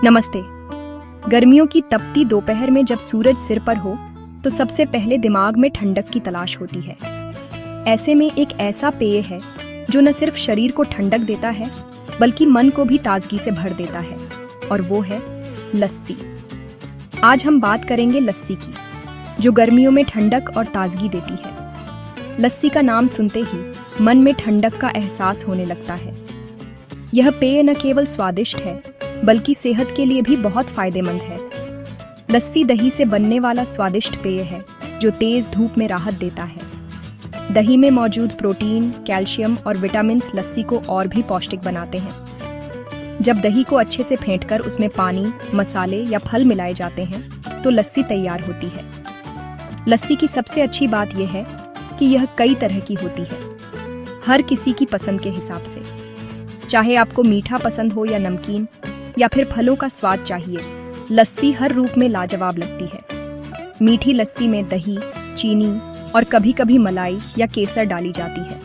नमस्ते। गर्मियों की तपती दोपहर में जब सूरज सिर पर हो तो सबसे पहले दिमाग में ठंडक की तलाश होती है। ऐसे में एक ऐसा पेय है जो न सिर्फ शरीर को ठंडक देता है बल्कि मन को भी ताजगी से भर देता है, और वो है लस्सी। आज हम बात करेंगे लस्सी की, जो गर्मियों में ठंडक और ताजगी देती है। लस्सी का नाम सुनते ही मन में ठंडक का एहसास होने लगता है। यह पेय न केवल स्वादिष्ट है बल्कि सेहत के लिए भी बहुत फायदेमंद है। लस्सी दही से बनने वाला स्वादिष्ट पेय है जो तेज धूप में राहत देता है। दही में मौजूद प्रोटीन, कैल्शियम और विटामिन्स लस्सी को और भी पौष्टिक बनाते हैं। जब दही को अच्छे से फेंटकर उसमें पानी, मसाले या फल मिलाए जाते हैं तो लस्सी तैयार होती है। लस्सी की सबसे अच्छी बात यह है कि यह कई तरह की होती है, हर किसी की पसंद के हिसाब से। चाहे आपको मीठा पसंद हो या नमकीन या फिर फलों का स्वाद चाहिए, लस्सी हर रूप में लाजवाब लगती है। मीठी लस्सी में दही, चीनी और कभी कभी मलाई या केसर डाली जाती है,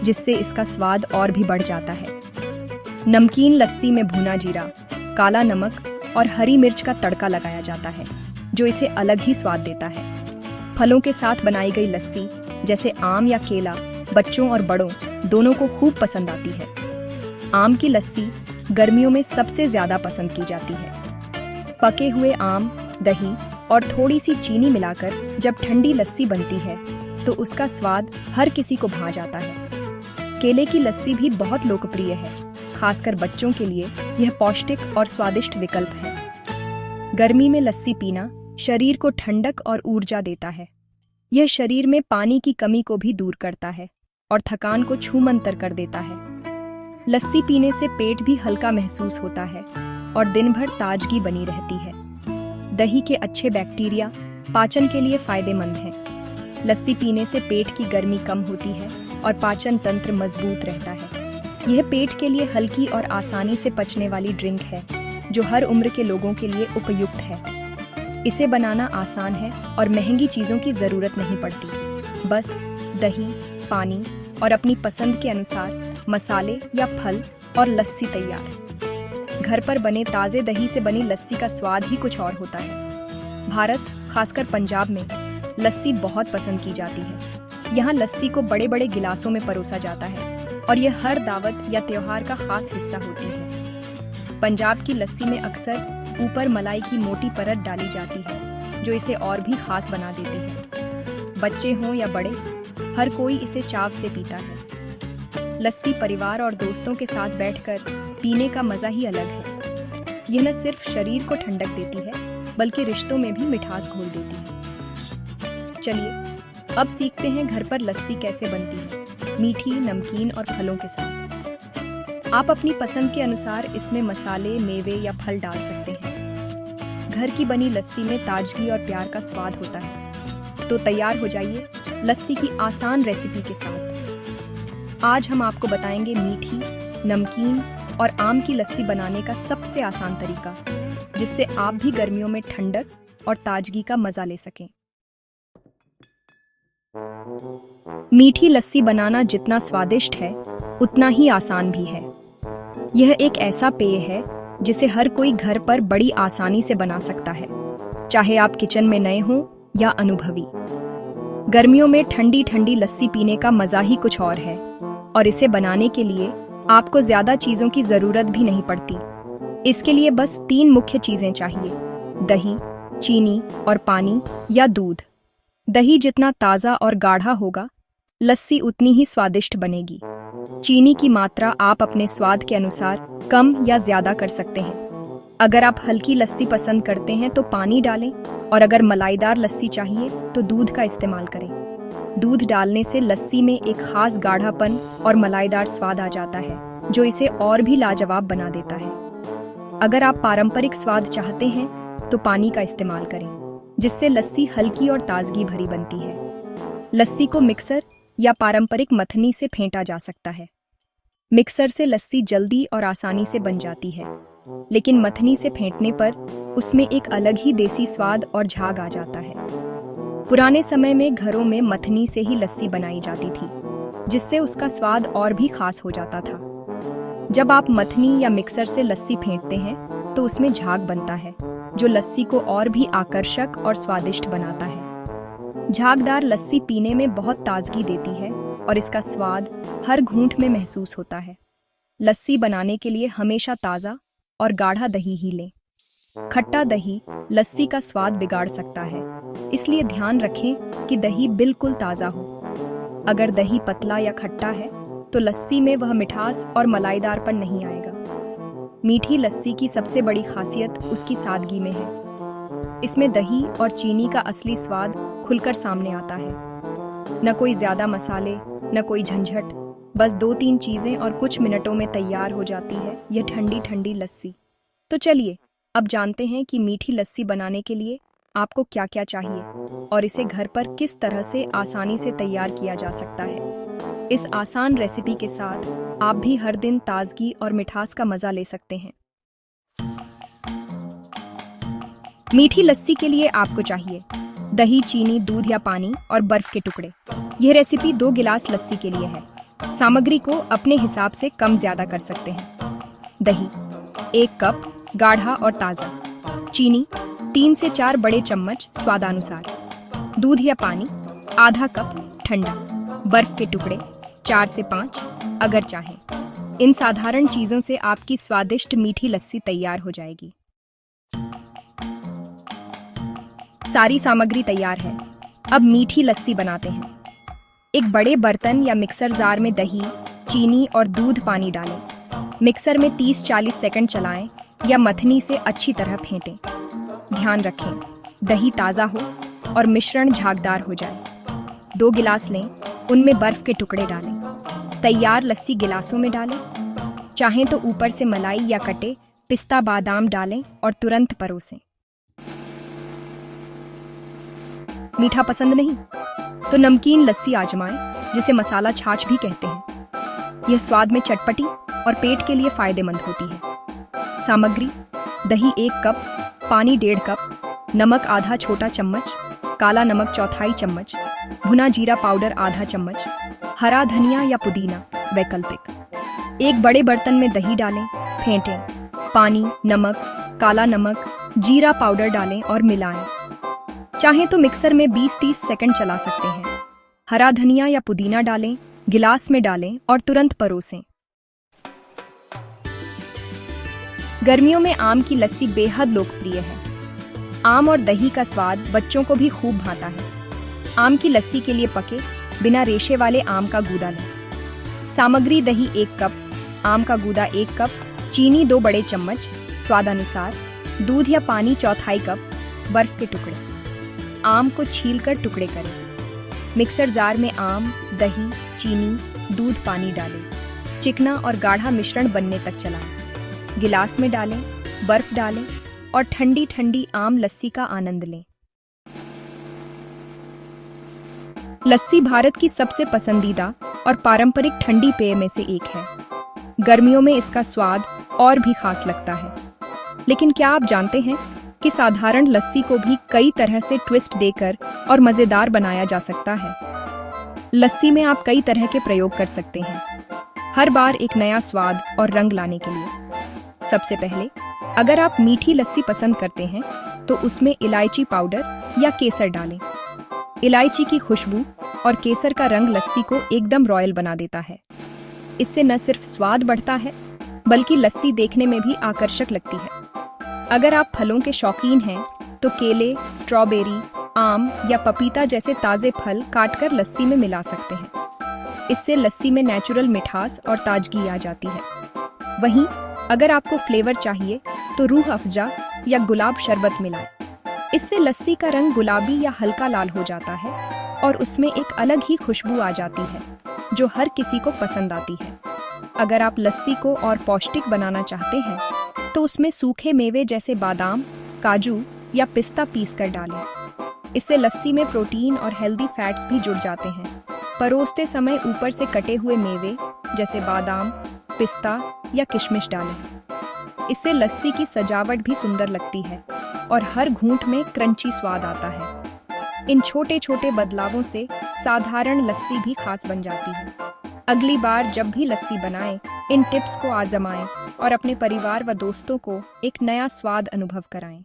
जिससे इसका स्वाद और भी बढ़ जाता है। नमकीन लस्सी में भुना जीरा, काला नमक और हरी मिर्च का तड़का लगाया जाता है, जो इसे अलग ही स्वाद देता है। फलों के साथ बनाई गई लस्सी जैसे आम या केला बच्चों और बड़ों दोनों को खूब पसंद आती है। आम की लस्सी गर्मियों में सबसे ज्यादा पसंद की जाती है। पके हुए आम, दही और थोड़ी सी चीनी मिलाकर जब ठंडी लस्सी बनती है तो उसका स्वाद हर किसी को भा जाता है। केले की लस्सी भी बहुत लोकप्रिय है, खासकर बच्चों के लिए यह पौष्टिक और स्वादिष्ट विकल्प है। गर्मी में लस्सी पीना शरीर को ठंडक और ऊर्जा देता है। यह शरीर में पानी की कमी को भी दूर करता है और थकान को छूमंतर कर देता है। लस्सी पीने से पेट भी हल्का महसूस होता है और दिन भर ताजगी बनी रहती है। दही के अच्छे बैक्टीरिया पाचन के लिए फायदेमंद हैं। लस्सी पीने से पेट की गर्मी कम होती है और पाचन तंत्र मजबूत रहता है। यह पेट के लिए हल्की और आसानी से पचने वाली ड्रिंक है, जो हर उम्र के लोगों के लिए उपयुक्त है। इसे बनाना आसान है और महंगी चीज़ों की ज़रूरत नहीं पड़ती। बस दही, पानी और अपनी पसंद के अनुसार मसाले या फल और लस्सी तैयार। घर पर बने ताज़े दही से बनी लस्सी का स्वाद ही कुछ और होता है। भारत, खासकर पंजाब में लस्सी बहुत पसंद की जाती है। यहाँ लस्सी को बड़े बड़े गिलासों में परोसा जाता है और यह हर दावत या त्योहार का खास हिस्सा होती है। पंजाब की लस्सी में अक्सर ऊपर मलाई की मोटी परत डाली जाती है, जो इसे और भी खास बना देती है। बच्चे हों या बड़े, हर कोई इसे चाव से पीता है। लस्सी परिवार और दोस्तों के साथ बैठकर पीने का मजा ही अलग है। यह न सिर्फ शरीर को ठंडक देती है बल्कि रिश्तों में भी मिठास घोल देती है। चलिए अब सीखते हैं घर पर लस्सी कैसे बनती है, मीठी, नमकीन और फलों के साथ। आप अपनी पसंद के अनुसार इसमें मसाले, मेवे या फल डाल सकते हैं। घर की बनी लस्सी में ताजगी और प्यार का स्वाद होता है। तो तैयार हो जाइए लस्सी की आसान रेसिपी के साथ। आज हम आपको बताएंगे मीठी, नमकीन और आम की लस्सी बनाने का सबसे आसान तरीका, जिससे आप भी गर्मियों में ठंडक और ताजगी का मजा ले सकें। मीठी लस्सी बनाना जितना स्वादिष्ट है उतना ही आसान भी है। यह एक ऐसा पेय है जिसे हर कोई घर पर बड़ी आसानी से बना सकता है, चाहे आप किचन में नए हों या अनुभवी। गर्मियों में ठंडी ठंडी लस्सी पीने का मजा ही कुछ और है, और इसे बनाने के लिए आपको ज्यादा चीजों की जरूरत भी नहीं पड़ती। इसके लिए बस 3 मुख्य चीजें चाहिए: दही, चीनी और पानी या दूध। दही जितना ताज़ा और गाढ़ा होगा, लस्सी उतनी ही स्वादिष्ट बनेगी। चीनी की मात्रा आप अपने स्वाद के अनुसार कम या ज्यादा कर सकते हैं। अगर आप हल्की लस्सी पसंद करते हैं तो पानी डालें, और अगर मलाईदार लस्सी चाहिए तो दूध का इस्तेमाल करें। दूध डालने से लस्सी में एक खास गाढ़ापन और मलाईदार स्वाद आ जाता है, जो इसे और भी लाजवाब बना देता है। अगर आप पारंपरिक स्वाद चाहते हैं तो पानी का इस्तेमाल करें, जिससे लस्सी हल्की और ताजगी भरी बनती है। लस्सी को मिक्सर या पारंपरिक मथनी से फेंटा जा सकता है। मिक्सर से लस्सी जल्दी और आसानी से बन जाती है, लेकिन मथनी से फेंटने पर उसमें एक अलग ही देसी स्वाद और झाग आ जाता है। पुराने समय में घरों में मथनी से ही लस्सी बनाई जाती थी, जिससे उसका स्वाद और भी खास हो जाता था। जब आप मथनी या मिक्सर से लस्सी फेंटते हैं तो उसमें झाग बनता है, जो लस्सी को और भी आकर्षक और स्वादिष्ट बनाता है। झागदार लस्सी पीने में बहुत ताजगी देती है और इसका स्वाद हर घूंट में महसूस होता है। लस्सी बनाने के लिए हमेशा ताज़ा और गाढ़ा दही ही लें। खट्टा दही लस्सी का स्वाद बिगाड़ सकता है, इसलिए ध्यान रखें कि दही बिल्कुल ताज़ा हो। अगर दही पतला या खट्टा है तो लस्सी में वह मिठास और मलाईदारपन नहीं आएगा। मीठी लस्सी की सबसे बड़ी खासियत उसकी सादगी में है। इसमें दही और चीनी का असली स्वाद खुलकर सामने आता है। न कोई ज्यादा मसाले, न कोई झंझट, बस 2-3 चीजें और कुछ मिनटों में तैयार हो जाती है यह ठंडी ठंडी लस्सी। तो चलिए अब जानते हैं कि मीठी लस्सी बनाने के लिए आपको क्या क्या चाहिए और इसे घर पर किस तरह से आसानी से तैयार किया जा सकता है। इस आसान रेसिपी के साथ आप भी हर दिन ताजगी और मिठास का मजा ले सकते हैं। मीठी लस्सी के लिए आपको चाहिए दही, चीनी, दूध या पानी और बर्फ के टुकड़े। यह रेसिपी 2 गिलास लस्सी के लिए है। सामग्री को अपने हिसाब से कम ज्यादा कर सकते हैं। दही 1 कप गाढ़ा और ताज़ा, चीनी 3 से 4 बड़े चम्मच स्वादानुसार, दूध या पानी आधा कप ठंडा, बर्फ के टुकड़े 4 से 5 अगर चाहें। इन साधारण चीजों से आपकी स्वादिष्ट मीठी लस्सी तैयार हो जाएगी। सारी सामग्री तैयार है। अब मीठी लस्सी बनाते हैं। एक बड़े बर्तन या मिक्सर जार में दही, चीनी और दूध पानी डालें। मिक्सर में 30-40 सेकंड चलाएं या मथनी से अच्छी तरह फेंटें। ध्यान रखें दही ताज़ा हो और मिश्रण झागदार हो जाए। 2 गिलास लें, उनमें बर्फ के टुकड़े डालें। तैयार लस्सी गिलासों में डालें। चाहें तो ऊपर से मलाई या कटे पिस्ता बादाम डालें और तुरंत परोसें। मीठा पसंद नहीं तो नमकीन लस्सी आजमाएं, जिसे मसाला छाछ भी कहते हैं। यह स्वाद में चटपटी और पेट के लिए फायदेमंद होती है। सामग्री दही 1 कप, पानी 1.5 कप, नमक आधा छोटा चम्मच, काला नमक 1/4 चम्मच, भुना जीरा पाउडर आधा चम्मच, हरा धनिया या पुदीना वैकल्पिक। एक बड़े बर्तन में दही डालें, फेंटें। पानी, नमक, काला नमक, जीरा पाउडर डालें और मिलाएं। चाहें तो मिक्सर में 20-30 सेकंड चला सकते हैं। हरा धनिया या पुदीना डालें, गिलास में डालें और तुरंत परोसें। गर्मियों में आम की लस्सी बेहद लोकप्रिय है। आम और दही का स्वाद बच्चों को भी खूब भाता है। आम की लस्सी के लिए पके बिना रेशे वाले आम का गूदा लें। सामग्री दही 1 कप, आम का गूदा 1 कप, चीनी 2 बड़े चम्मच स्वादानुसार, दूध या पानी 1/4 कप, बर्फ के टुकड़े। आम को छीलकर टुकड़े करें। मिक्सर जार में आम, दही, चीनी, दूध, पानी डालें। चिकना और गाढ़ा मिश्रण बनने तक चलाएं। गिलास में डालें, बर्फ डालें और ठंडी ठंडी आम लस्सी का आनंद लें। लस्सी भारत की सबसे पसंदीदा और पारंपरिक ठंडी पेय में से एक है। गर्मियों में इसका स्वाद और भी खास लगता है। लेकिन क्या आप जानते हैं कि साधारण लस्सी को भी कई तरह से ट्विस्ट देकर और मजेदार बनाया जा सकता है। लस्सी में आप कई तरह के प्रयोग कर सकते हैं, हर बार एक नया स्वाद और रंग लाने के लिए। सबसे पहले, अगर आप मीठी लस्सी पसंद करते हैं तो उसमें इलायची पाउडर या केसर डालें। इलायची की खुशबू और केसर का रंग लस्सी को एकदम रॉयल बना देता है। इससे न सिर्फ स्वाद बढ़ता है, बल्कि लस्सी देखने में भी आकर्षक लगती है। अगर आप फलों के शौकीन हैं तो केले, स्ट्रॉबेरी, आम या पपीता जैसे ताज़े फल काटकर लस्सी में मिला सकते हैं। इससे लस्सी में नेचुरल मिठास और ताजगी आ जाती है। वहीं अगर आपको फ्लेवर चाहिए तो रूह अफ़ज़ा या गुलाब शरबत मिलाएं। इससे लस्सी का रंग गुलाबी या हल्का लाल हो जाता है और उसमें एक अलग ही खुशबू आ जाती है, जो हर किसी को पसंद आती है। अगर आप लस्सी को और पौष्टिक बनाना चाहते हैं तो उसमें सूखे मेवे जैसे बादाम, काजू या पिस्ता पीस कर डालें। इससे लस्सी में प्रोटीन और हेल्दी फैट्स भी जुड़ जाते हैं। परोसते समय ऊपर से कटे हुए मेवे जैसे बादाम, पिस्ता या किशमिश डालें। इससे लस्सी की सजावट भी सुंदर लगती है और हर घूंट में क्रंची स्वाद आता है। इन छोटे छोटे बदलावों से साधारण लस्सी भी खास बन जाती है। अगली बार जब भी लस्सी बनाएं, इन टिप्स को आजमाएं और अपने परिवार व दोस्तों को एक नया स्वाद अनुभव कराएं।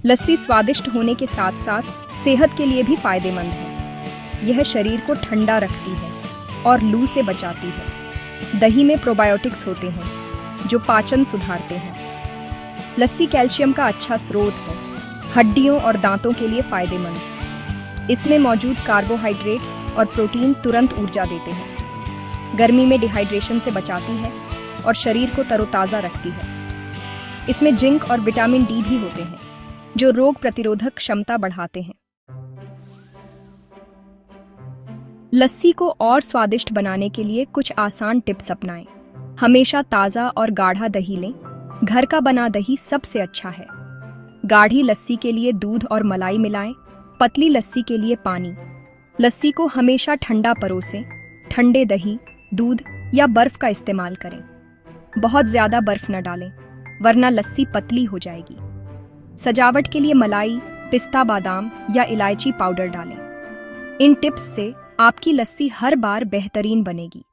लस्सी स्वादिष्ट होने के साथ साथ सेहत के लिए भी फायदेमंद है। यह शरीर को ठंडा रखती है और लू से बचाती है। दही में प्रोबायोटिक्स होते हैं जो पाचन सुधारते हैं। लस्सी कैल्शियम का अच्छा स्रोत है, हड्डियों और दांतों के लिए फायदेमंद। इसमें मौजूद कार्बोहाइड्रेट और प्रोटीन तुरंत ऊर्जा देते हैं। गर्मी में डिहाइड्रेशन से बचाती है और शरीर को तरोताज़ा रखती है। इसमें जिंक और विटामिन डी भी होते हैं जो रोग प्रतिरोधक क्षमता बढ़ाते हैं। लस्सी को और स्वादिष्ट बनाने के लिए कुछ आसान टिप्स अपनाएं। हमेशा ताज़ा और गाढ़ा दही लें। घर का बना दही सबसे अच्छा है। गाढ़ी लस्सी के लिए दूध और मलाई मिलाएं, पतली लस्सी के लिए पानी। लस्सी को हमेशा ठंडा परोसें। ठंडे दही, दूध या बर्फ का इस्तेमाल करें। बहुत ज़्यादा बर्फ न डालें वरना लस्सी पतली हो जाएगी। सजावट के लिए मलाई, पिस्ता बादाम या इलायची पाउडर डालें। इन टिप्स से आपकी लस्सी हर बार बेहतरीन बनेगी।